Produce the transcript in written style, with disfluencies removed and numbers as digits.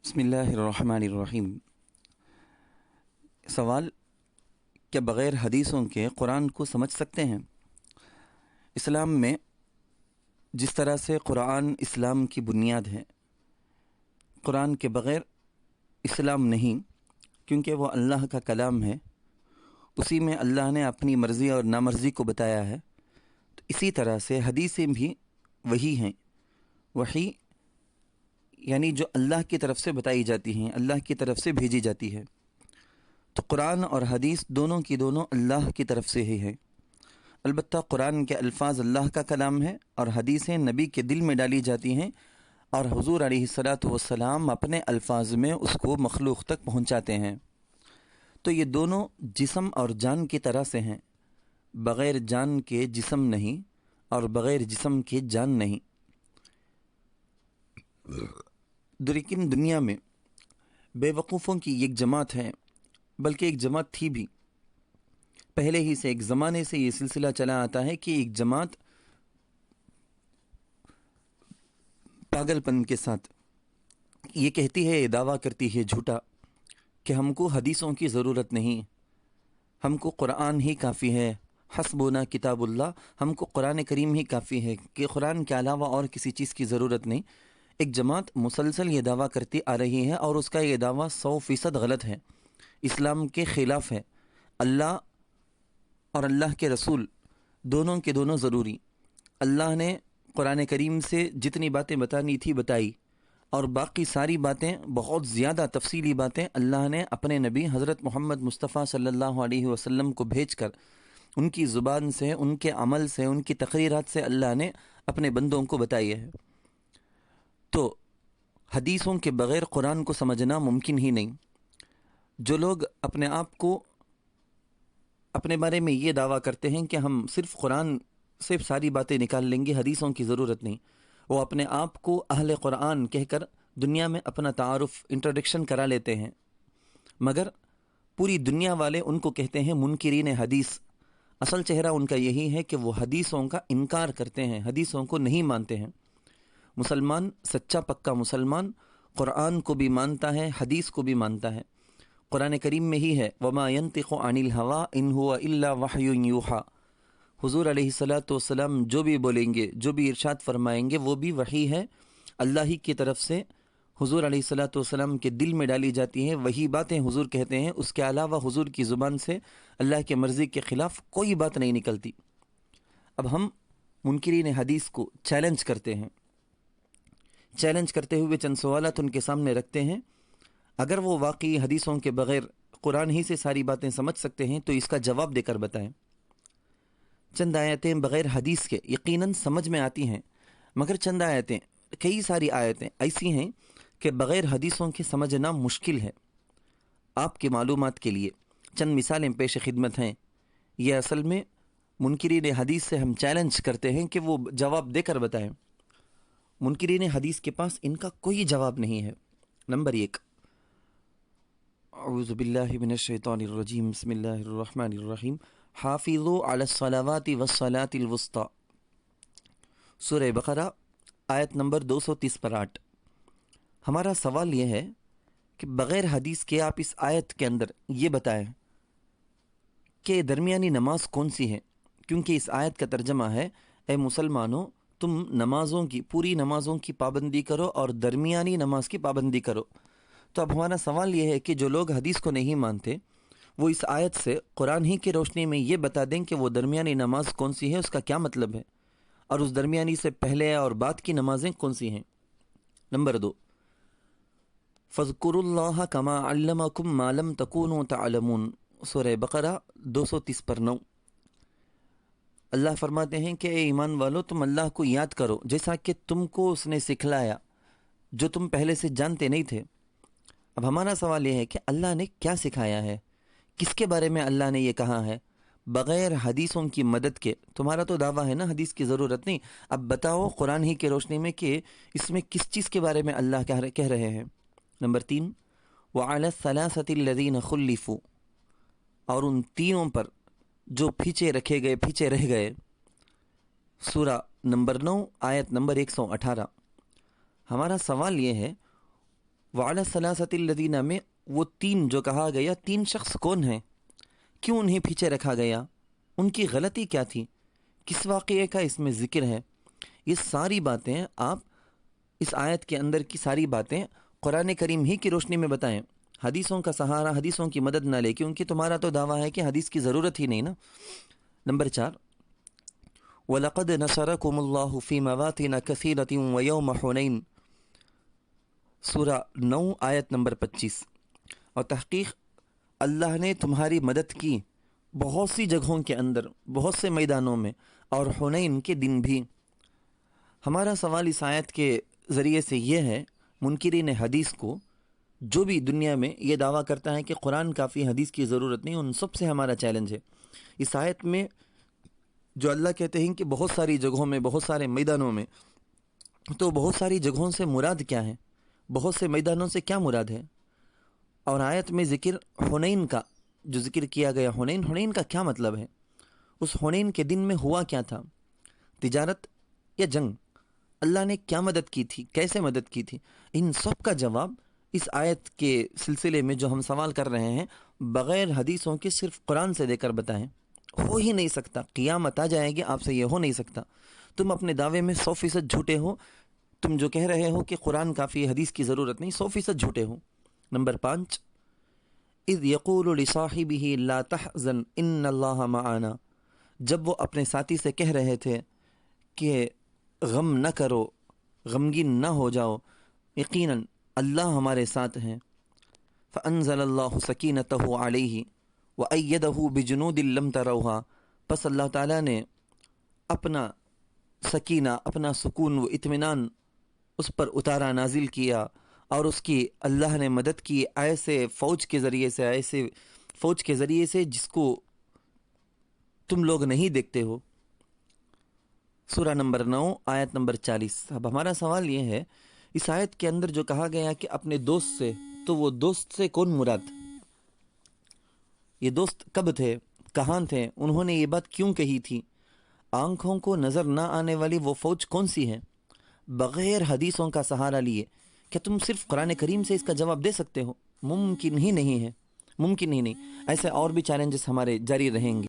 بسم اللہ الرحمن الرحیم۔ سوال: کیا بغیر حدیثوں کے قرآن کو سمجھ سکتے ہیں؟ اسلام میں جس طرح سے قرآن اسلام کی بنیاد ہے، قرآن کے بغیر اسلام نہیں، کیونکہ وہ اللہ کا کلام ہے، اسی میں اللہ نے اپنی مرضی اور نامرضی کو بتایا ہے، تو اسی طرح سے حدیثیں بھی وہی ہیں۔ وحی یعنی جو اللہ کی طرف سے بتائی جاتی ہیں، اللہ کی طرف سے بھیجی جاتی ہے۔ تو قرآن اور حدیث دونوں کی دونوں اللہ کی طرف سے ہی ہیں۔ البتہ قرآن کے الفاظ اللہ کا کلام ہے اور حدیثیں نبی کے دل میں ڈالی جاتی ہیں، اور حضور علیہ الصلاۃ والسلام اپنے الفاظ میں اس کو مخلوق تک پہنچاتے ہیں۔ تو یہ دونوں جسم اور جان کی طرح سے ہیں، بغیر جان کے جسم نہیں اور بغیر جسم کے جان نہیں۔ لیکن دنیا میں بے وقوفوں کی ایک جماعت ہے، بلکہ ایک جماعت تھی بھی پہلے ہی سے، ایک زمانے سے یہ سلسلہ چلا آتا ہے کہ ایک جماعت پاگل پن کے ساتھ یہ کہتی ہے، یہ دعویٰ کرتی ہے جھوٹا کہ ہم کو حدیثوں کی ضرورت نہیں، ہم کو قرآن ہی کافی ہے، حسبنا کتاب اللہ، ہم کو قرآن کریم ہی کافی ہے، کہ قرآن کے علاوہ اور کسی چیز کی ضرورت نہیں۔ ایک جماعت مسلسل یہ دعویٰ کرتی آ رہی ہے، اور اس کا یہ دعویٰ 100% غلط ہے، اسلام کے خلاف ہے۔ اللہ اور اللہ کے رسول دونوں کے دونوں ضروری۔ اللہ نے قرآن کریم سے جتنی باتیں بتانی تھی بتائی، اور باقی ساری باتیں، بہت زیادہ تفصیلی باتیں اللہ نے اپنے نبی حضرت محمد مصطفیٰ صلی اللہ علیہ وسلم کو بھیج کر ان کی زبان سے، ان کے عمل سے، ان کی تقریرات سے اللہ نے اپنے بندوں کو بتائی ہے۔ تو حدیثوں کے بغیر قرآن کو سمجھنا ممکن ہی نہیں۔ جو لوگ اپنے آپ کو اپنے بارے میں یہ دعویٰ کرتے ہیں کہ ہم صرف قرآن سے ساری باتیں نکال لیں گے، حدیثوں کی ضرورت نہیں، وہ اپنے آپ کو اہل قرآن کہہ کر دنیا میں اپنا تعارف، انٹروڈکشن کرا لیتے ہیں، مگر پوری دنیا والے ان کو کہتے ہیں منکرین حدیث۔ اصل چہرہ ان کا یہی ہے کہ وہ حدیثوں کا انکار کرتے ہیں، حدیثوں کو نہیں مانتے ہیں۔ مسلمان، سچا پکا مسلمان، قرآن کو بھی مانتا ہے، حدیث کو بھی مانتا ہے۔ قرآن کریم میں ہی ہے، وَمَا يَنطِقُ عَنِ الْهَوَىٰ إِنْ هُوَ إِلَّا وَحْيٌ يُوحَىٰ۔ حضور علیہ الصلاۃ والسلام جو بھی بولیں گے، جو بھی ارشاد فرمائیں گے، وہ بھی وحی ہے، اللہ ہی کی طرف سے حضور علیہ الصلاۃ والسلام کے دل میں ڈالی جاتی ہیں، وہی باتیں حضور کہتے ہیں، اس کے علاوہ حضور کی زبان سے اللہ کے مرضی کے خلاف کوئی بات نہیں نکلتی۔ اب ہم منکرین حدیث کو چیلنج کرتے ہیں، چیلنج کرتے ہوئے چند سوالات ان کے سامنے رکھتے ہیں۔ اگر وہ واقعی حدیثوں کے بغیر قرآن ہی سے ساری باتیں سمجھ سکتے ہیں تو اس کا جواب دے کر بتائیں۔ چند آیتیں بغیر حدیث کے یقیناً سمجھ میں آتی ہیں، مگر چند آیتیں، کئی ساری آیتیں ایسی ہیں کہ بغیر حدیثوں کے سمجھنا مشکل ہے۔ آپ کی معلومات کے لیے چند مثالیں پیش خدمت ہیں۔ یہ اصل میں منکرین حدیث سے ہم چیلنج کرتے ہیں کہ وہ جواب دے کر بتائیں۔ منکرین حدیث کے پاس ان کا کوئی جواب نہیں ہے۔ نمبر 1، اعوذ باللہ من الشیطان الرجیم، بسم اللہ الرحمن الرحیم، حافظوا علی الصلوات والصلاة الوسطی، سورہ بقرہ آیت نمبر 230 پر 8۔ ہمارا سوال یہ ہے کہ بغیر حدیث کے آپ اس آیت کے اندر یہ بتائیں کہ درمیانی نماز کون سی ہے، کیونکہ اس آیت کا ترجمہ ہے، اے مسلمانوں، تم نمازوں کی، پوری نمازوں کی پابندی کرو اور درمیانی نماز کی پابندی کرو۔ تو اب ہمارا سوال یہ ہے کہ جو لوگ حدیث کو نہیں مانتے، وہ اس آیت سے قرآن ہی کی روشنی میں یہ بتا دیں کہ وہ درمیانی نماز کون سی ہے، اس کا کیا مطلب ہے، اور اس درمیانی سے پہلے اور بعد کی نمازیں کون سی ہیں۔ نمبر 2، فَاذْكُرُوا اللَّهَ كَمَا عَلَّمَكُم مَّا لَمْ تَكُونُوا تَعْلَمُونَ، سورہ بقرہ 230 پر 9۔ اللہ فرماتے ہیں کہ اے ایمان والو، تم اللہ کو یاد کرو جیسا کہ تم کو اس نے سکھلایا جو تم پہلے سے جانتے نہیں تھے۔ اب ہمارا سوال یہ ہے کہ اللہ نے کیا سکھایا ہے، کس کے بارے میں اللہ نے یہ کہا ہے بغیر حدیثوں کی مدد کے؟ تمہارا تو دعویٰ ہے نا حدیث کی ضرورت نہیں، اب بتاؤ قرآن ہی کی روشنی میں کہ اس میں کس چیز کے بارے میں اللہ کہہ رہے ہیں۔ نمبر 3، وَعَلَى الثَّلَاثَةِ الَّذِينَ خُلِّفُوا، اور ان تینوں پر جو پیچھے رہ گئے، سورہ نمبر 9 آیت نمبر 118۔ ہمارا سوال یہ ہے، وعلی الثلاثۃ الذین میں وہ تین جو کہا گیا، تین شخص کون ہیں؟ کیوں انہیں پیچھے رکھا گیا؟ ان کی غلطی کیا تھی؟ کس واقعے کا اس میں ذکر ہے؟ یہ ساری باتیں آپ اس آیت کے اندر کی ساری باتیں قرآن کریم ہی کی روشنی میں بتائیں، حدیثوں کا سہارا، حدیثوں کی مدد نہ لے، کیونکہ تمہارا تو دعویٰ ہے کہ حدیث کی ضرورت ہی نہیں نا۔ نمبر 4، وَلَقَدْ نَصَرَكُمُ اللَّهُ فِي مَوَاطِنَ كَثِيرَةٍ وَيَوْمَ حُنَيْنٍ، سورہ 9 آیت نمبر 25۔ اور تحقیق اللہ نے تمہاری مدد کی بہت سی جگہوں کے اندر، بہت سے میدانوں میں، اور حنین کے دن بھی۔ ہمارا سوال اس آیت کے ذریعے سے یہ ہے، منکرین حدیث کو، جو بھی دنیا میں یہ دعویٰ کرتا ہے کہ قرآن کافی، حدیث کی ضرورت نہیں، ان سب سے ہمارا چیلنج ہے۔ اس آیت میں جو اللہ کہتے ہیں کہ بہت ساری جگہوں میں، بہت سارے میدانوں میں، تو بہت ساری جگہوں سے مراد کیا ہے؟ بہت سے میدانوں سے کیا مراد ہے؟ اور آیت میں ذکر حنین کا جو ذکر کیا گیا، حنین کا کیا مطلب ہے؟ اس حنین کے دن میں ہوا کیا تھا؟ تجارت یا جنگ؟ اللہ نے کیا مدد کی تھی؟ کیسے مدد کی تھی؟ ان سب کا جواب اس آیت کے سلسلے میں جو ہم سوال کر رہے ہیں، بغیر حدیثوں کے صرف قرآن سے دے کر بتائیں۔ ہو ہی نہیں سکتا، قیامت آ جائے گی آپ سے یہ ہو نہیں سکتا۔ تم اپنے دعوے میں 100% جھوٹے ہو، تم جو کہہ رہے ہو کہ قرآن کافی، حدیث کی ضرورت نہیں، 100% جھوٹے ہو۔ نمبر 5، اذ یقول لصاحبہ لا تحزن ان اللہ معنا، جب وہ اپنے ساتھی سے کہہ رہے تھے کہ غم نہ کرو، غمگین نہ ہو جاؤ، یقیناً اللہ ہمارے ساتھ ہیں۔ فانزل اللہ سکینتہ علیہ وایدہ بجنود لم تروها، پس اللہ تعالیٰ نے اپنا سکینہ، اپنا سکون و اطمینان اس پر اتارا، نازل کیا، اور اس کی اللہ نے مدد کی ایسے فوج کے ذریعے سے جس کو تم لوگ نہیں دیکھتے ہو۔ سورہ نمبر 9 آیت نمبر 40۔ اب ہمارا سوال یہ ہے، اس آیت کے اندر جو کہا گیا کہ اپنے دوست سے، تو وہ دوست سے کون مراد؟ یہ دوست کب تھے؟ کہاں تھے؟ انہوں نے یہ بات کیوں کہی تھی؟ آنکھوں کو نظر نہ آنے والی وہ فوج کون سی ہے؟ بغیر حدیثوں کا سہارا لیے کیا تم صرف قرآن کریم سے اس کا جواب دے سکتے ہو؟ ممکن ہی نہیں ہے، ممکن ہی نہیں۔ ایسے اور بھی چیلنجز ہمارے جاری رہیں گے۔